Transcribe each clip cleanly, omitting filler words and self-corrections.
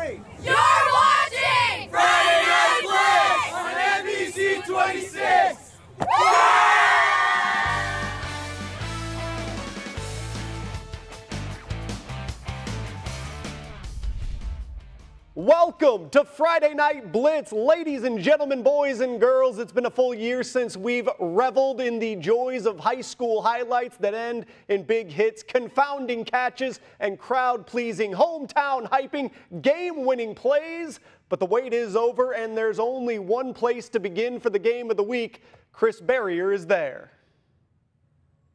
3. You're watching Friday Night Blitz on NBC 26. Welcome to Friday Night Blitz. Ladies and gentlemen, boys and girls, it's been a full year since we've reveled in the joys of high school highlights that end in big hits, confounding catches, and crowd-pleasing, hometown hyping, game-winning plays. But the wait is over, and there's only one place to begin for the game of the week. Chris Barrier is there.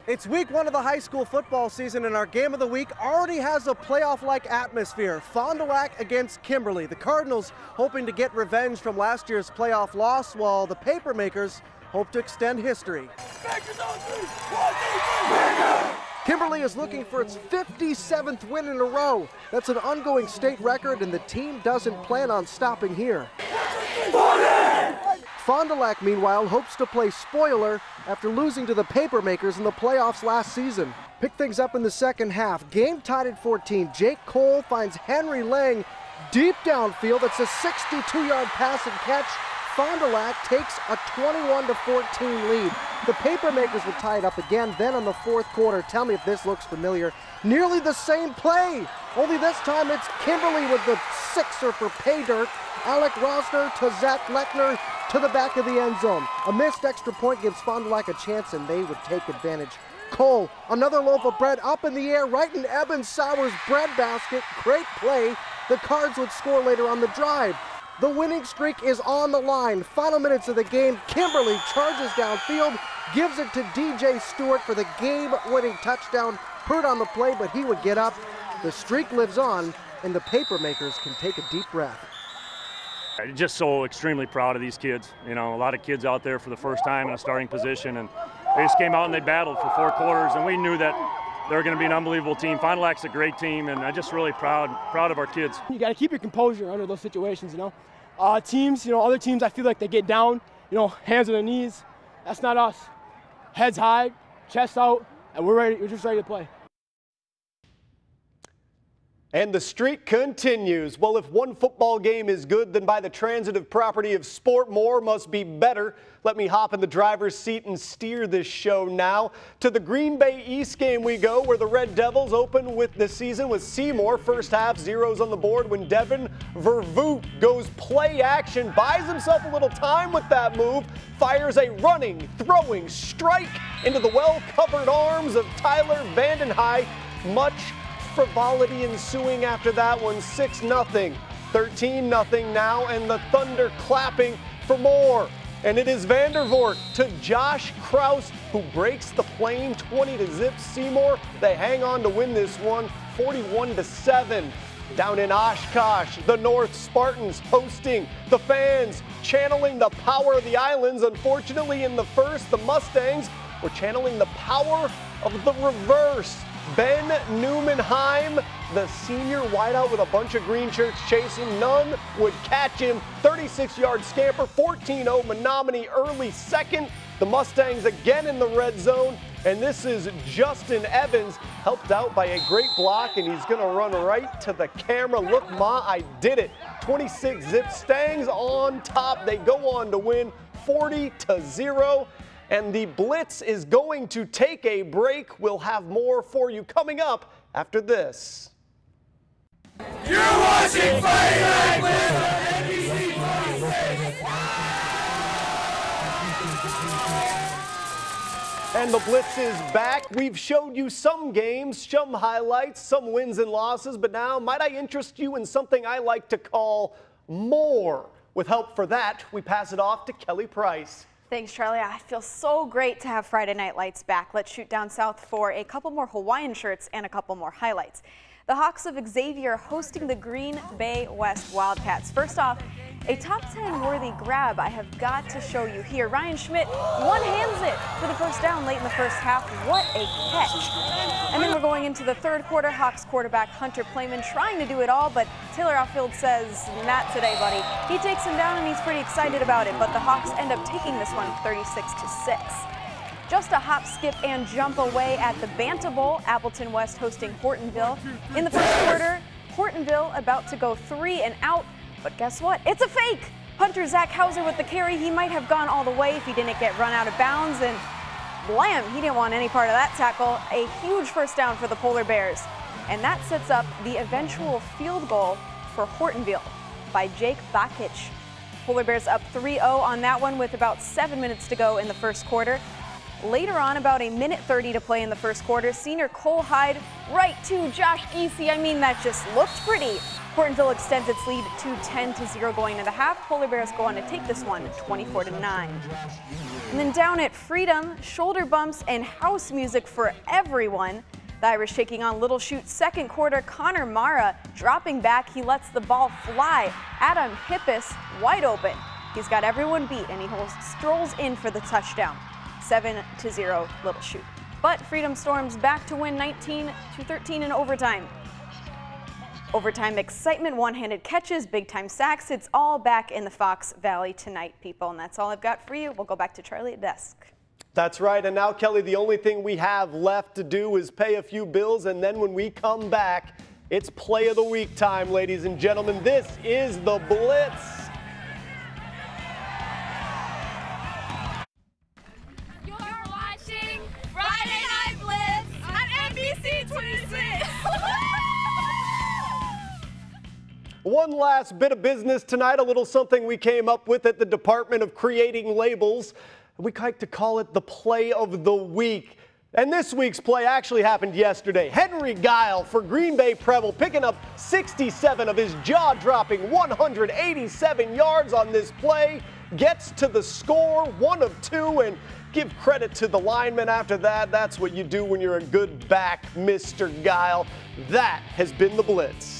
It's week 1 of the high school football season, and our game of the week already has a playoff-like atmosphere. Fond du Lac against Kimberly. The Cardinals hoping to get revenge from last year's playoff loss, while the Papermakers hope to extend history. Kimberly is looking for its 57th win in a row. That's an ongoing state record, and the team doesn't plan on stopping here. Fond du Lac, meanwhile, hopes to play spoiler after losing to the Papermakers in the playoffs last season. Pick things up in the second half. Game tied at 14. Jake Cole finds Henry Lang deep downfield. It's a 62-yard pass and catch. Fond du Lac takes a 21-14 lead. The Papermakers will tie it up again, then in the fourth quarter. Tell me if this looks familiar. Nearly the same play, only this time it's Kimberly with the sixer for pay dirt. Alec Rosner to Zach Lechner to the back of the end zone. A missed extra point gives Fond du Lac a chance, and they would take advantage. Cole, another loaf of bread up in the air, right in Eben Sauer's bread basket. Great play. The Cards would score later on the drive. The winning streak is on the line. Final minutes of the game, Kimberly charges downfield, gives it to DJ Stewart for the game-winning touchdown. Hurt on the play, but he would get up. The streak lives on, and the Papermakers can take a deep breath. Just so extremely proud of these kids. You know, a lot of kids out there for the first time in a starting position, and they just came out and they battled for 4 quarters, and we knew that they were going to be an unbelievable team. Fond du Lac's a great team, and I'm just really proud of our kids. You got to keep your composure under those situations, you know. Teams, you know, other teams, I feel like they get down, you know, hands on their knees. That's not us. Heads high, chest out, and we're just ready to play. And the streak continues. Well, if one football game is good, then by the transitive property of sport, more must be better. Let me hop in the driver's seat and steer this show now. To the Green Bay East game we go, where the Red Devils open with the season with Seymour. First half, zeros on the board when Devin Vervoot goes play action, buys himself a little time with that move, fires a running, throwing strike into the well-covered arms of Tyler Vandenhei. Much frivolity ensuing after that one. 6-0, 13-0 now, and the Thunder clapping for more. And it is Vandervoort to Josh Kraus, who breaks the plane 20-0 Seymour. They hang on to win this one 41-7. Down in Oshkosh, the North Spartans hosting the fans, channeling the power of the Islands. Unfortunately, in the first, the Mustangs were channeling the power of the reverse. Ben Newmanheim, the senior wideout with a bunch of green shirts chasing, none would catch him. 36-yard scamper, 14-0 Menominee early second. The Mustangs again in the red zone, and this is Justin Evans, helped out by a great block, and he's gonna run right to the camera. Look, Ma, I did it. 26-0 Stangs on top. They go on to win 40-0. And the Blitz is going to take a break. We'll have more for you coming up after this. You're watching Friday Night Blitz on NBC 26. And the Blitz is back. We've showed you some games, some highlights, some wins and losses, but now might I interest you in something I like to call more? With help for that, we pass it off to Kelly Price. Thanks, Charlie. I feel so great to have Friday Night Lights back. Let's shoot down south for a couple more Hawaiian shirts and a couple more highlights. The Hawks of Xavier hosting the Green Bay West Wildcats. First off, a top 10 worthy grab I have got to show you here. Ryan Schmidt one-hands it for the first down late in the first half. What a catch. And then we're going into the third quarter. Hawks quarterback Hunter Playman trying to do it all, but Taylor Outfield says, not today, buddy. He takes him down and he's pretty excited about it, but the Hawks end up taking this one 36-6. Just a hop, skip, and jump away at the Banta Bowl. Appleton West hosting Hortonville. In the first quarter, Hortonville about to go 3 and out, but guess what? It's a fake! Punter Zach Hauser with the carry. He might have gone all the way if he didn't get run out of bounds, and blam, he didn't want any part of that tackle. A huge first down for the Polar Bears. And that sets up the eventual field goal for Hortonville by Jake Bakic. Polar Bears up 3-0 on that one with about 7 minutes to go in the first quarter. Later on, about 1:30 to play in the first quarter, senior Cole Hyde right to Josh Giese. I mean, that just looked pretty. Hortonville extends its lead to 10-0 going into the half. Polar Bears go on to take this one 24-9. And then down at Freedom, shoulder bumps and house music for everyone. The Irish taking on Little Chute. Second quarter, Connor Mara dropping back. He lets the ball fly. Adam Hippis wide open. He's got everyone beat, and he strolls in for the touchdown. 7-0 Little Chute. But Freedom storms back to win 19-13 in overtime. Overtime excitement, one-handed catches, big-time sacks. It's all back in the Fox Valley tonight, people. And that's all I've got for you. We'll go back to Charlie at desk. That's right. And now, Kelly, the only thing we have left to do is pay a few bills. And then when we come back, it's Play of the Week time, ladies and gentlemen. This is the Blitz. You're watching Friday Night Blitz on NBC 26. One last bit of business tonight, a little something we came up with at the Department of Creating Labels. We like to call it the Play of the Week. And this week's play actually happened yesterday. Henry Guile for Green Bay Preble picking up 67 of his jaw-dropping 187 yards on this play. Gets to the score, 1 of 2, and give credit to the lineman after that. That's what you do when you're a good back, Mr. Guile. That has been the Blitz.